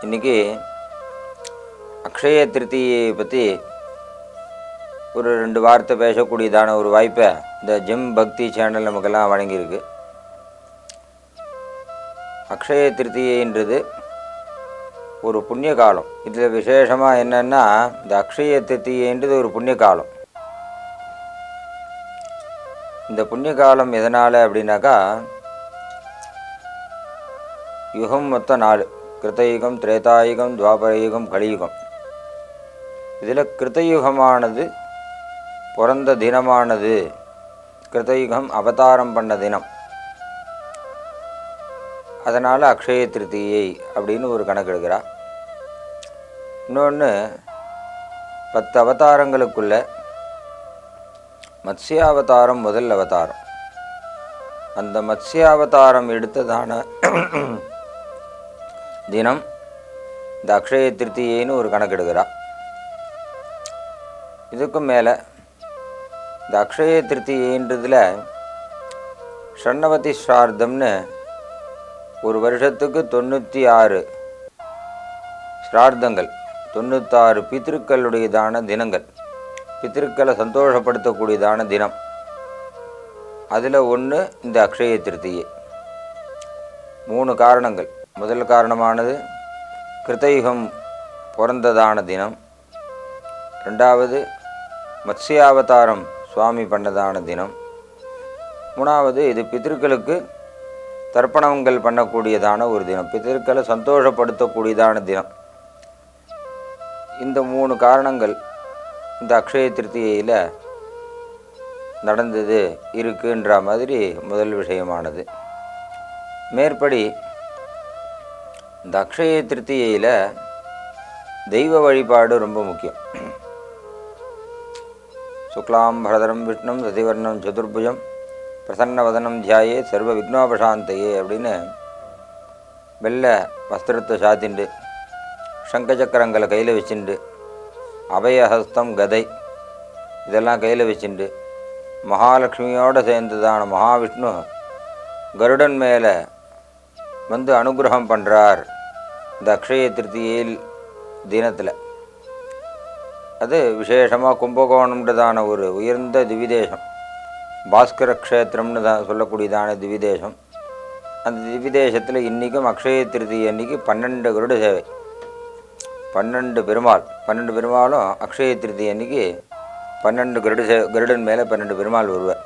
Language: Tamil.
இன்றைக்கி அக்ஷய திருத்தியை பற்றி ஒரு 2 வார்த்தை பேசக்கூடியதான ஒரு வாய்ப்பை இந்த ஜெம் பக்தி சேனல் நமக்கெல்லாம் வழங்கியிருக்கு. அக்ஷய திருத்தியைன்றது ஒரு புண்ணிய காலம். இதில் விசேஷமாக என்னென்னா, இந்த அக்ஷய திருத்தியைன்றது ஒரு புண்ணிய காலம். இந்த புண்ணிய காலம் எதனால் அப்படின்னாக்கா, யுகம் மொத்தம் 4: கிருத்தயுகம், திரேதாயுகம், துவாபரயுகம், கலியுகம். இதில் கிருத்தயுகமானது பிறந்த தினமானது, கிருத்தயுகம் அவதாரம் பண்ண தினம். அதனால் அக்ஷய திருத்தியை அப்படின்னு ஒரு கணக்கு எடுக்கிறா. இன்னொன்று, 10 அவதாரங்களுக்குள்ள மத்ஸ்யாவதாரம் முதல் அவதாரம். அந்த மத்ஸ்யாவதாரம் எடுத்ததான தினம் இந்த அக்ஷய திருத்தியைன்னு ஒரு கணக்கு எடுக்கிறா. இதுக்கும் மேலே இந்த அக்ஷய திருத்தியன்றதில் ஷண்ணவதி ஸ்ரார்த்தம்னு ஒரு வருஷத்துக்கு 96 ஸ்ரார்த்தங்கள், 96 பித்திருக்களுடையதான தினங்கள், பித்திருக்களை சந்தோஷப்படுத்தக்கூடியதான தினம். அதில் ஒன்று இந்த அக்ஷய திருத்தியை. 3 காரணங்கள். முதல் காரணமானது கிருத்தயுகம் பிறந்ததான தினம். 2வது மத்ஸ்யாவதாரம் சுவாமி பண்ணதான தினம். 3வது இது பித்திருக்களுக்கு தர்ப்பணங்கள் பண்ணக்கூடியதான ஒரு தினம், பித்திருக்களை சந்தோஷப்படுத்தக்கூடியதான தினம். இந்த 3 காரணங்கள் இந்த அக்ஷய திருத்தியையில் நடந்தது இருக்குன்ற மாதிரி முதல் விஷயமானது. மேற்படி இந்த அக்ஷய திருத்தியையில் தெய்வ வழிபாடு ரொம்ப முக்கியம். சுக்லாம் பரதரம் விஷ்ணும் சசிவர்ணம் சதுர்புஜம் பிரசன்னவதனம் தியாயே சர்வ விக்னோபசாந்தையே அப்படின்னு வெள்ளை வஸ்திரத்தை சாத்திண்டு, சங்கச்சக்கரங்களை கையில் வச்சுண்டு, அபயஹஸ்தம் கதை இதெல்லாம் கையில் வச்சுண்டு, மகாலட்சுமியோடு சேர்ந்ததான மகாவிஷ்ணு கருடன் மேலே வந்து அனுகிரகம் பண்ணுறார் இந்த அக்ஷய திருத்தியில் தினத்தில். அது விசேஷமாக கும்பகோணம்ன்றதான ஒரு உயர்ந்த திவிதேசம், பாஸ்கர க்ஷேத்திரம்னு தான் சொல்லக்கூடியதான திவிதேசம். அந்த திவிதேசத்தில் இன்றைக்கும் அக்ஷய திருத்தியை அன்றைக்கி 12 கருட சேவை, 12 பெருமாளும் அக்ஷய திருத்தியை அன்றைக்கி 12 கருடன் மேலே 12 பெருமாள் வருவார்.